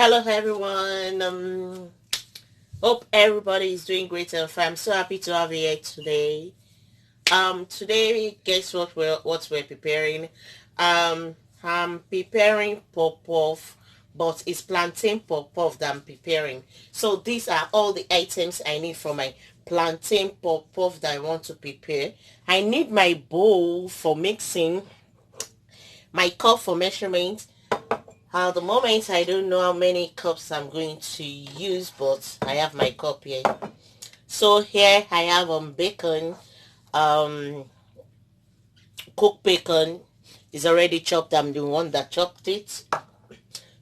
Hello everyone. Hope everybody is doing great and fine. I'm so happy to have you here today. Today, guess what we're preparing? I'm preparing pop-off, but it's plantain pop-off that I'm preparing. So these are all the items I need for my plantain pop-off that I want to prepare. I need my bowl for mixing, my cup for measurement. At the moment, I don't know how many cups I'm going to use, but I have my cup here. So here I have bacon, um, cooked bacon is already chopped. I'm the one that chopped it.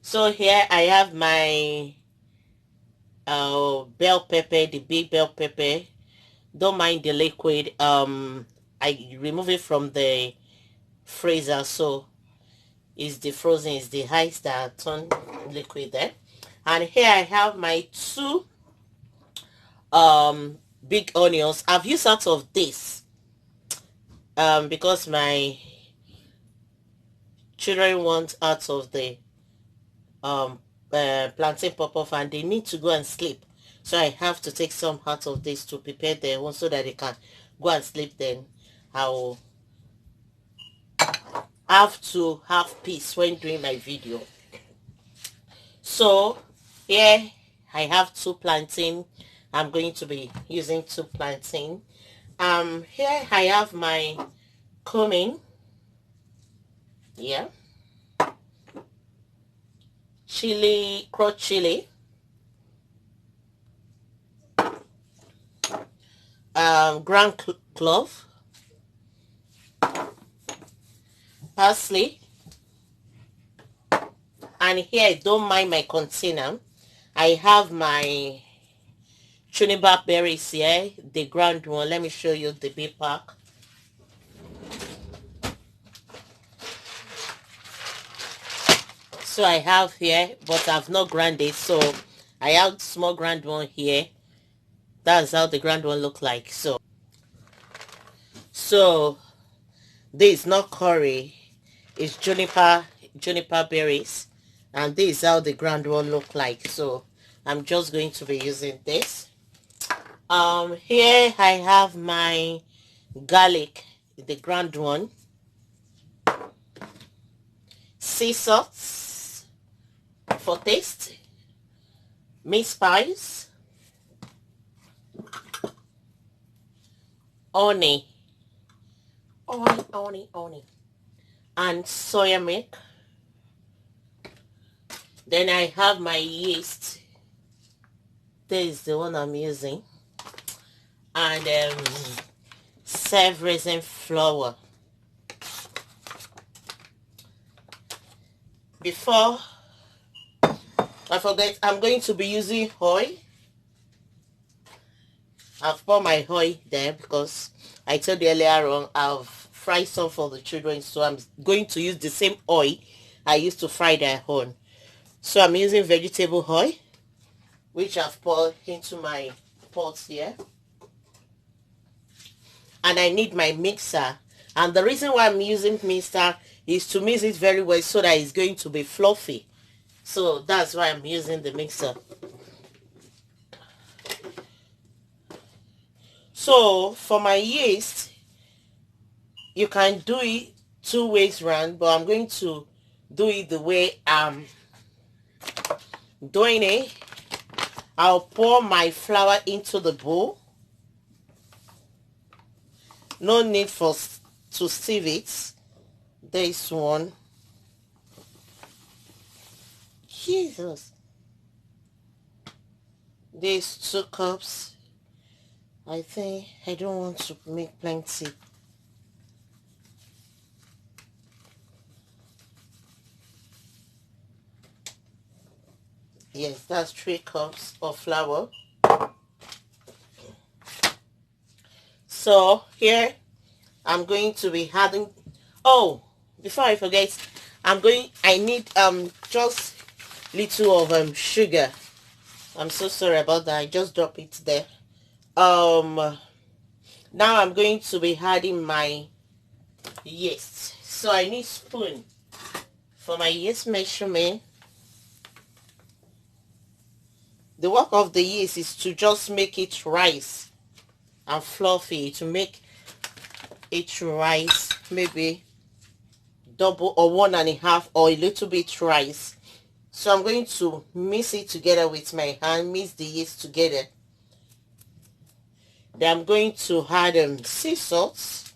So here I have my bell pepper, the big bell pepper. Don't mind the liquid. I remove it from the freezer, so is the frozen, is the ice that turn liquid there. And here I have my two big onions. I've used out of this because my children want out of the plantain pop-off and they need to go and sleep, so I have to take some out of this to prepare their own so that they can go and sleep. Then I'll have to have peace when doing my video. So here I have two plantain. I'm going to be using two plantain. Here I have my cumin. Yeah. Chili, crushed chili. Ground clove. Parsley. And here, don't mind my container, I have my juniper berries here, the ground one. Let me show you the big pack. So I have here, but I've not ground it, so I have small ground one here. That's how the ground one look like. So this is not curry, it's juniper berries, and this is how the ground one look like. So I'm just going to be using this. Here I have my garlic, the ground one, sea salt for taste, mint spice, honey, and soya milk. Then I have my yeast. This is the one I'm using. And self-raising flour. Before I forget, I'm going to be using oil. I've poured my oil there because I told you earlier on I've fried some for the children, so I'm going to use the same oil I used to fry their own. So I'm using vegetable oil, which I've poured into my pot here. And I need my mixer. And the reason why I'm using mixer is to mix it very well so that it's going to be fluffy. So that's why I'm using the mixer. So for my yeast, you can do it two ways round, but I'm going to do it the way I'm doing it. I'll pour my flour into the bowl. No need to sieve it. This one. Jesus. These 2 cups. I think I don't want to make plenty. Yes, that's 3 cups of flour. So here I'm going to be adding, oh, before I forget, I need just little of sugar. I'm so sorry about that. I just dropped it there. Now I'm going to be adding my yeast. So I need spoon for my yeast measurement. The work of the yeast is to just make it rise and fluffy, to make it rise, maybe double or 1.5 or a little bit rise. So I'm going to mix it together with my hand, mix the yeast together. Then I'm going to add sea salt,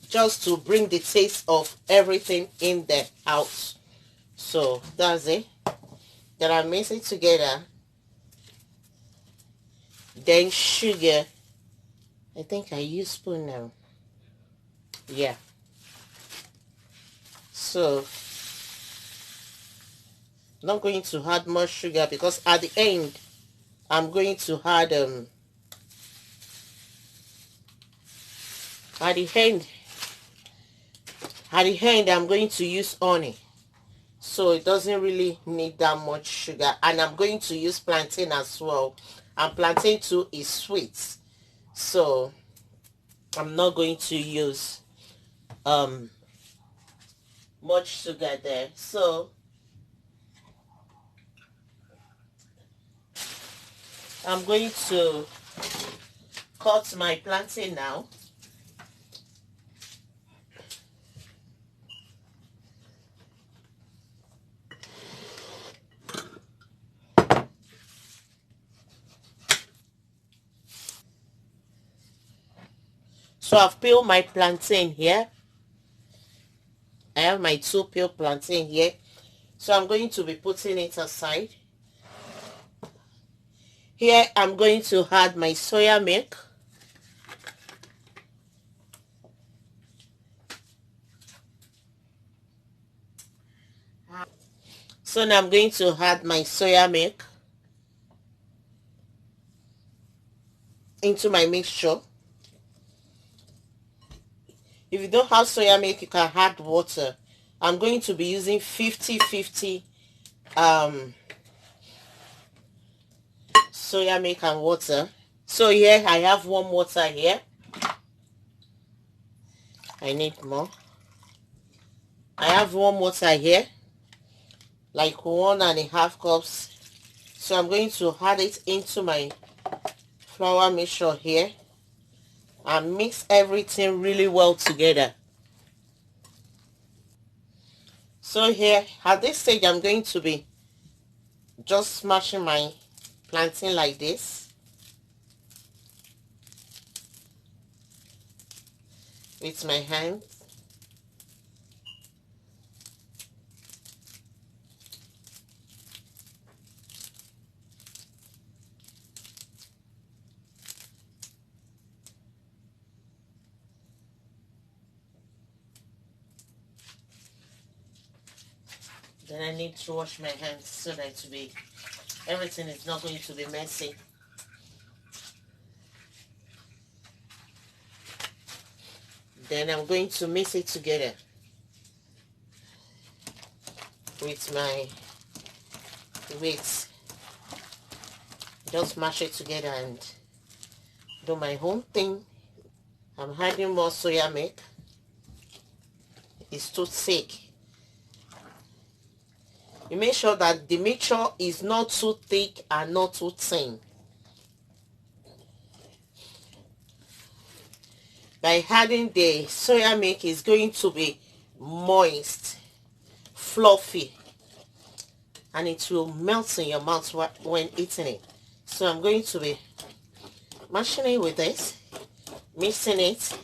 just to bring the taste of everything in there out. So that's it. Then I mix it together. Then sugar. I think I use spoon now. Yeah. So I'm not going to add more sugar because at the end I'm going to add at the end I'm going to use honey. So it doesn't really need that much sugar, and I'm going to use plantain as well, and plantain too is sweet, so I'm not going to use much sugar there. So I'm going to cut my plantain now. So I've peeled my plantain here. I have my 2 peeled plantain here. So I'm going to be putting it aside. Here I'm going to add my soya milk. So now I'm going to add my soya milk into my mixture. If you don't have soya milk, you can add water. I'm going to be using 50-50 soya milk and water. So here I have warm water here. I need more. I have warm water here, like 1.5 cups. So I'm going to add it into my flour mixture here and mix everything really well together. So here at this stage I'm going to be just smashing my plantain like this with my hands. Then I need to wash my hands so that everything is not going to be messy. Then I'm going to mix it together with my weights. Just mash it together and do my own thing. I'm adding more soya milk. It's too thick. You make sure that the mixture is not too thick and not too thin. By adding the soya milk, is going to be moist, fluffy, and it will melt in your mouth when eating it. So I'm going to be mashing it with this, mixing it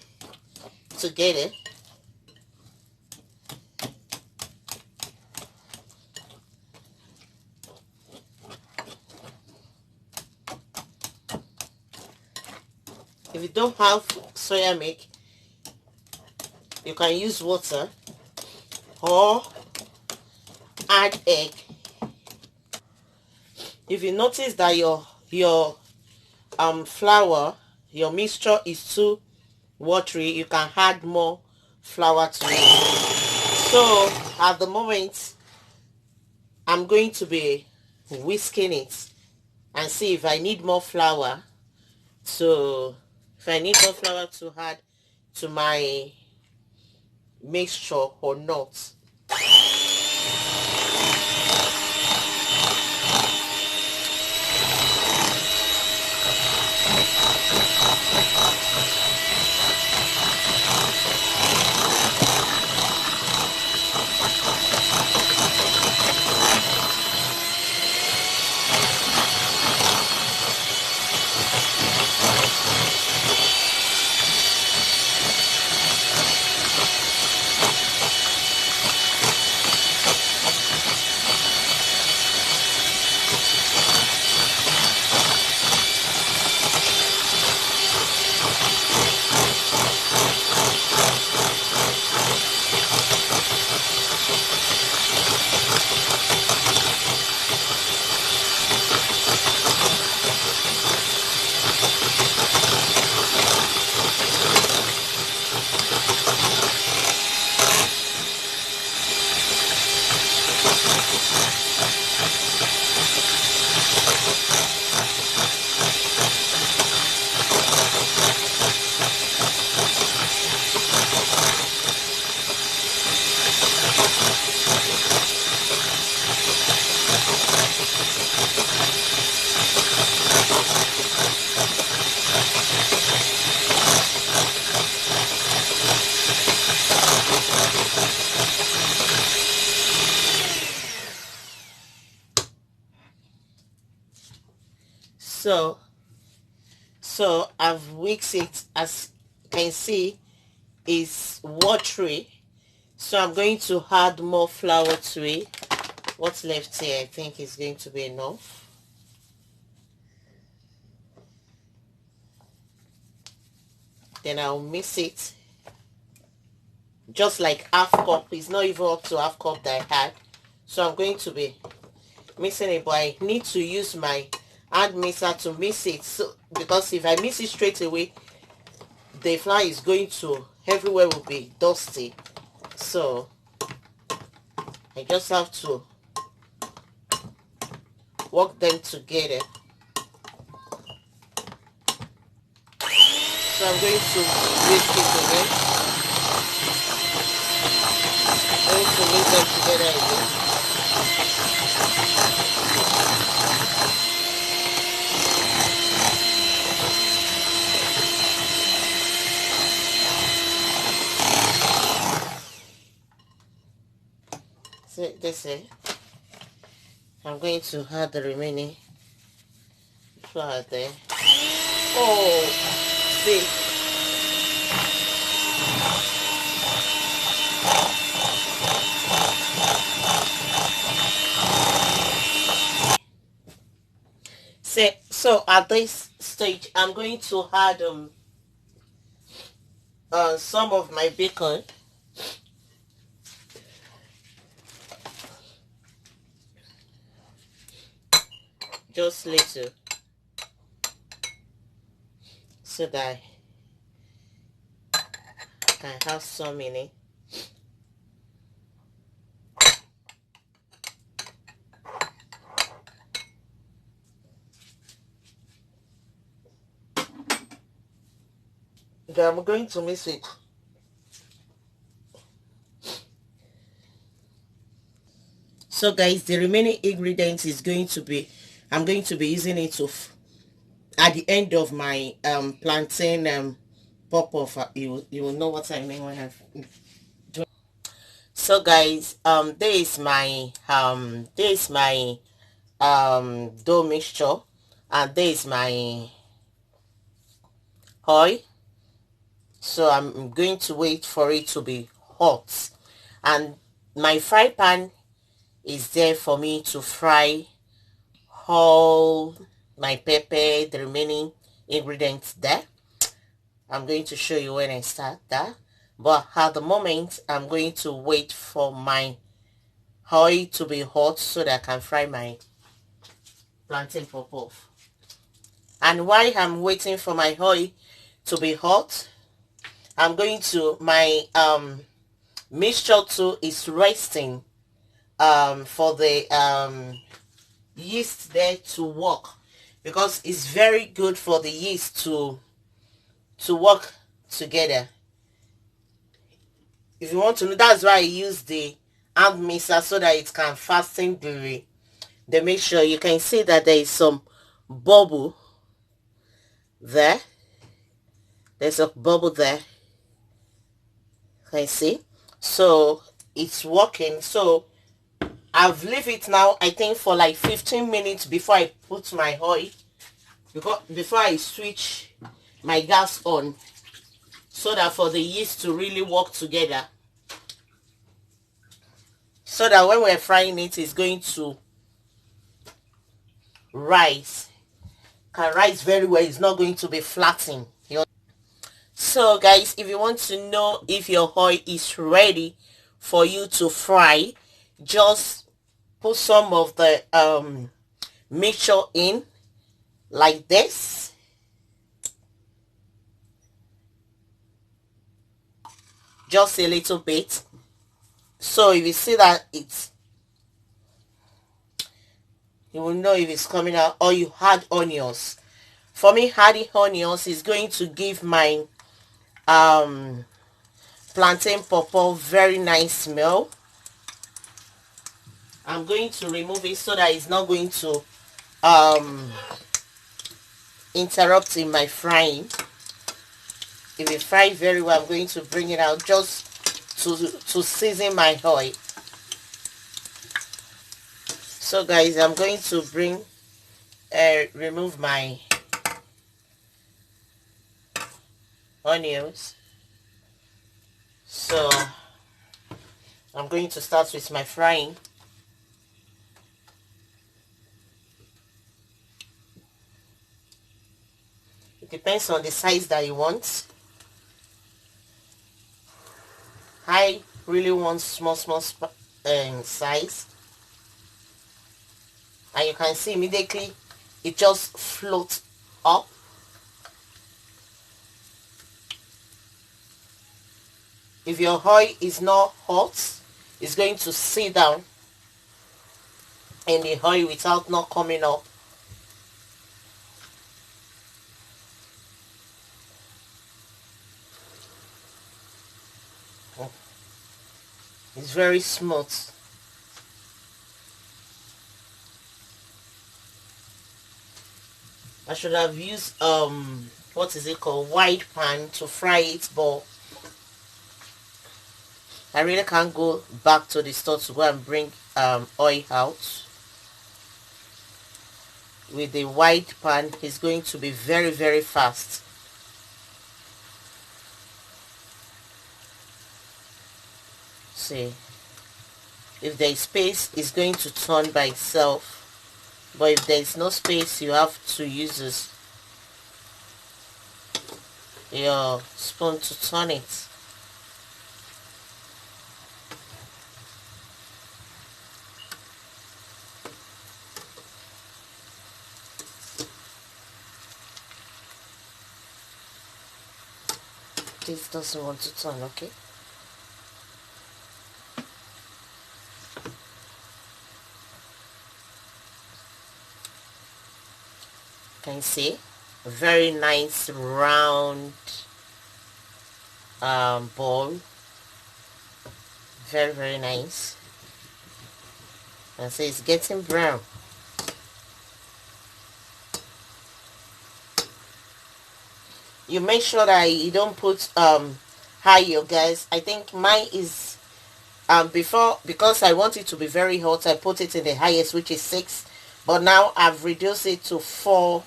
together. If you don't have soya milk, you can use water or add egg. If you notice that your flour, your mixture is too watery, you can add more flour to it. So at the moment I'm going to be whisking it and see if I need more flour. So if I need more flour to add to my mixture or not. So I've whisked it. As you can see, it's watery, so I'm going to add more flour to it. What's left here I think is going to be enough. Then I'll mix it just like half cup. It's not even up to half cup that I had, so I'm going to be mixing it, but I need to use my hand mixer to mix it, so because if I mix it straight away, the flour is going to everywhere will be dusty, so I just have to work them together. So I'm going to whisk it again. I'm going to mix them together again. So that's it. I'm going to add the remaining flour there. Oh, see. So at this stage, I'm going to add some of my bacon. Just little, so that I can have some in it. Then I'm going to mix it. So guys, the remaining ingredients is going to be, I'm going to be using it to at the end of my plantain pop-off. You will know what I mean when I've done. So guys, this is my dough mixture, and this is my oil. So I'm going to wait for it to be hot, and my fry pan is there for me to fry all my pepper, the remaining ingredients there. I'm going to show you when I start that, but at the moment I'm going to wait for my oil to be hot so that I can fry my plantain pop-off. And while I'm waiting for my oil to be hot, I'm going to, my mixture too is resting for the yeast there to work, because it's very good for the yeast to work together. If you want to know, that's why I use the hand mixer, so that it can fasten the mixture. You can see that there is some bubble there. There's a bubble there. Can you see? So it's working. So I've leave it now, I think, for like 15 minutes before I put my oil, because before I switch my gas on, so that for the yeast to really work together, so that when we're frying it, it's going to rise. Can rise very well. It's not going to be flattening. So guys, if you want to know if your oil is ready for you to fry, just put some of the mixture in like this. Just a little bit. So if you see that you will know if it's coming out. Or you add onions. For me, adding onions is going to give my plantain pop-off very nice smell. I'm going to remove it so that it's not going to interrupt in my frying. If it fry very well, I'm going to bring it out just to season my oil. So guys, I'm going to bring remove my onions. So I'm going to start with my frying. It depends on the size that you want. I really want small size, and you can see immediately it just floats up. If your oil is not hot, it's going to sit down in the oil without not coming up. It's very smooth. I should have used what is it called, wide pan to fry it, but I really can't go back to the store to go and bring oil out. With the wide pan, it's going to be very fast. See, if there is space, it's going to turn by itself, but if there is no space, you have to use your spoon to turn it. This doesn't want to turn, okay? Can you see? A very nice round ball. Very nice. And so it's getting brown. You make sure that you don't put higher, guys. I think mine is before, because I want it to be very hot, I put it in the highest, which is 6, but now I've reduced it to 4.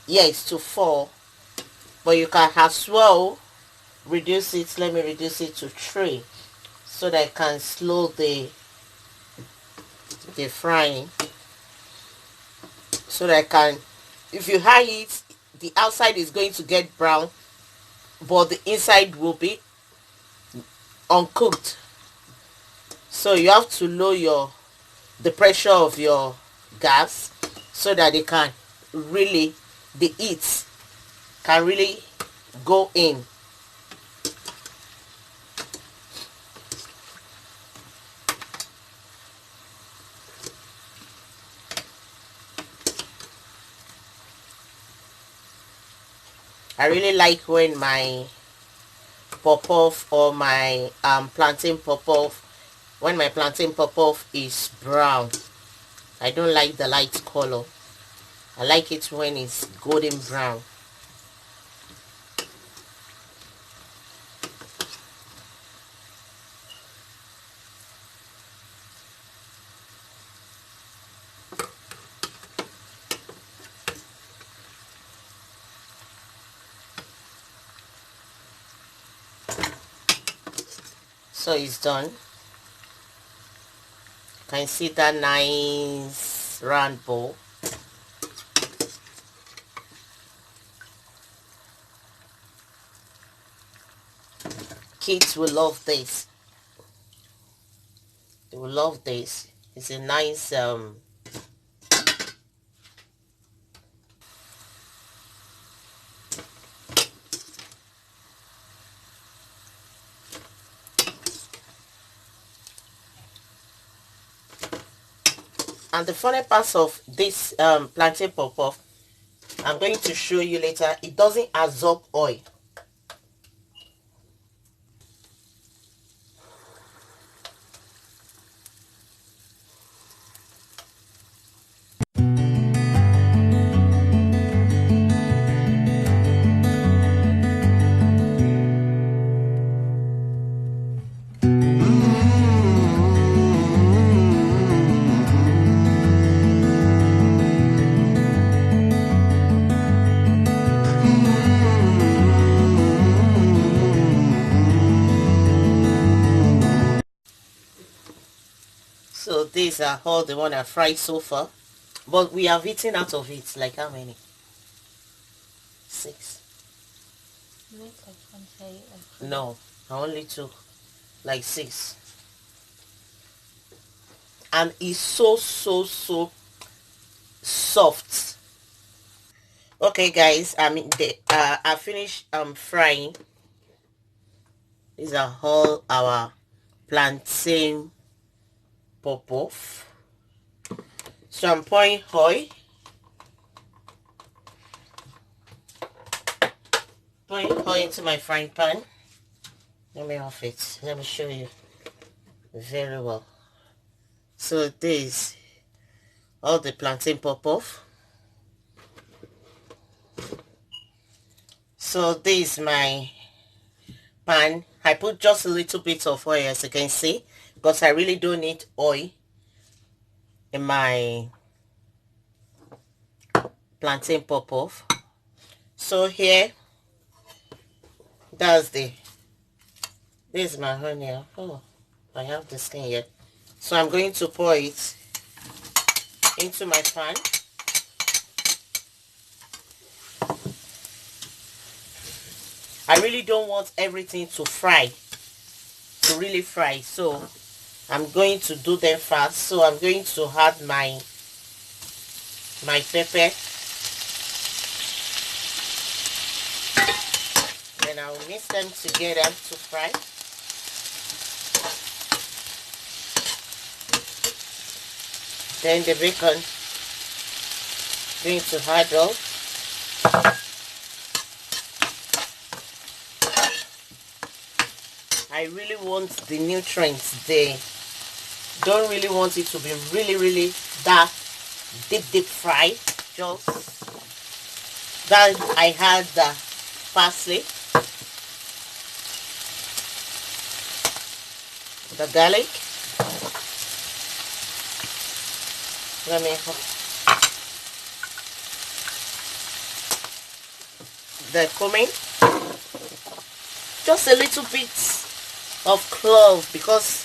Yes, to 4, but you can as well reduce it. Let me reduce it to 3 so that I can slow the frying, so that I can, if you high it, the outside is going to get brown, but the inside will be uncooked. So you have to lower the pressure of your gas so that they can really, the heat can really go in. I really like when my pop-off or my plantain pop-off, when my plantain pop-off is brown. I don't like the light color. I like it when it's golden brown. So it's done. You can see that nice round ball. Kids will love this. They will love this. It's a nice and the funny part of this plantain pop-off, I'm going to show you later, it doesn't absorb oil. these are all the one I fried so far, but we have eaten out of it. Like how many? 6. No, I only took like 6, and it's so soft. Okay guys, I mean I finished frying. These are all our plantain pop-off. So I'm pouring oil. Pouring oil into my frying pan. Let me off it. Let me show you very well. So this, all the plantain pop-off. So this is my pan. I put just a little bit of oil, as you can see, because I really don't need oil in my plantain pop-off. So here, this is my honey. Oh, I have the skin yet. So I'm going to pour it into my pan. I really don't want everything to really fry, so I'm going to do them fast. So I'm going to add my pepper, then I'll mix them together to fry. Then the bacon, going to add up. I really want the nutrients. They don't really want it to be really that deep fried. Just that I had the parsley, the garlic. Let me the cumin, just a little bit of clove, because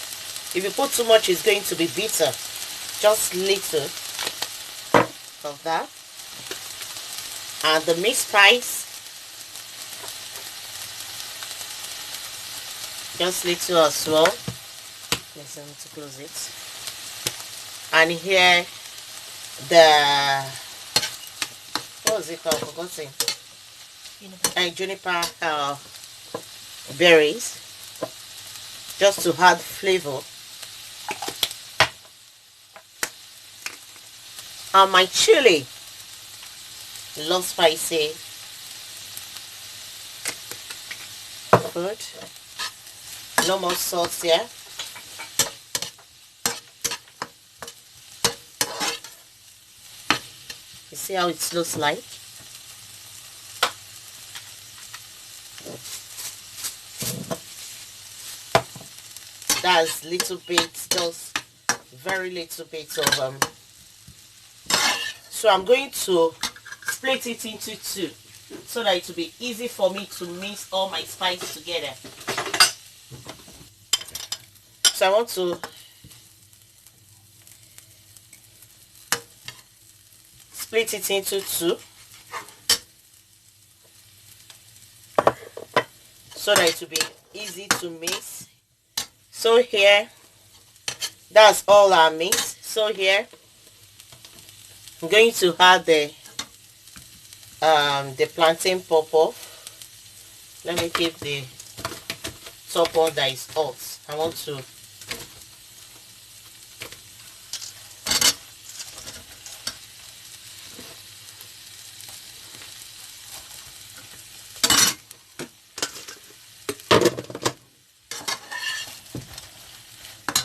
if you put too much it's going to be bitter. Just little of that, and the mixed spice, just little as well. Let's need to close it. And here the, what was it called? Forgotten. Juniper berries, just to add flavor. And my chili, love spicy food. No more salt here. You see how it looks like? That's little bit, just very little bit of so I'm going to split it into 2 so that it will be easy for me to mix all my spices together. So I want to split it into 2 so that it will be easy to mix. So here, that's all our mix. So here, I'm going to add the plantain pop-off. Let me keep the top one that is hot. I want to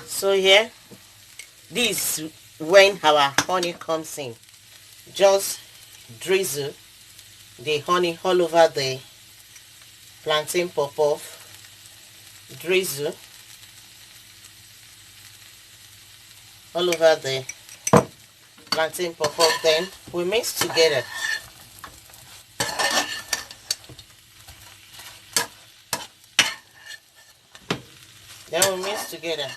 so here, this is when our honey comes in. Just drizzle the honey all over the plantain pop-off. Drizzle all over the plantain pop-off. Then we mix together. Then we mix together.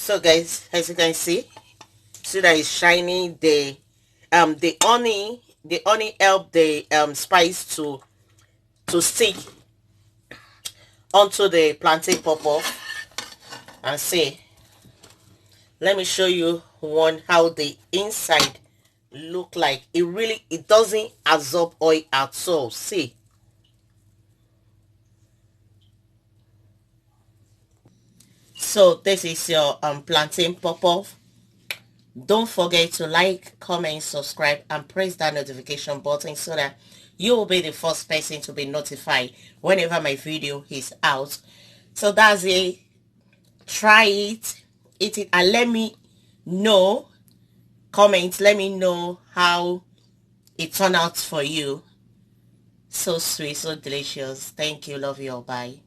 So guys, as you can see that it's shiny. The honey help the spice to stick onto the plantain pop. And see, let me show you one how the inside look like. It doesn't absorb oil at all. See, so this is your plantain pop. Don't forget to like, comment, subscribe, and press that notification button so that you will be the first person to be notified whenever my video is out. So that's it. Try it, eat it, and let me know. Comment, let me know how it turned out for you. So sweet, so delicious. Thank you. Love you all. Bye.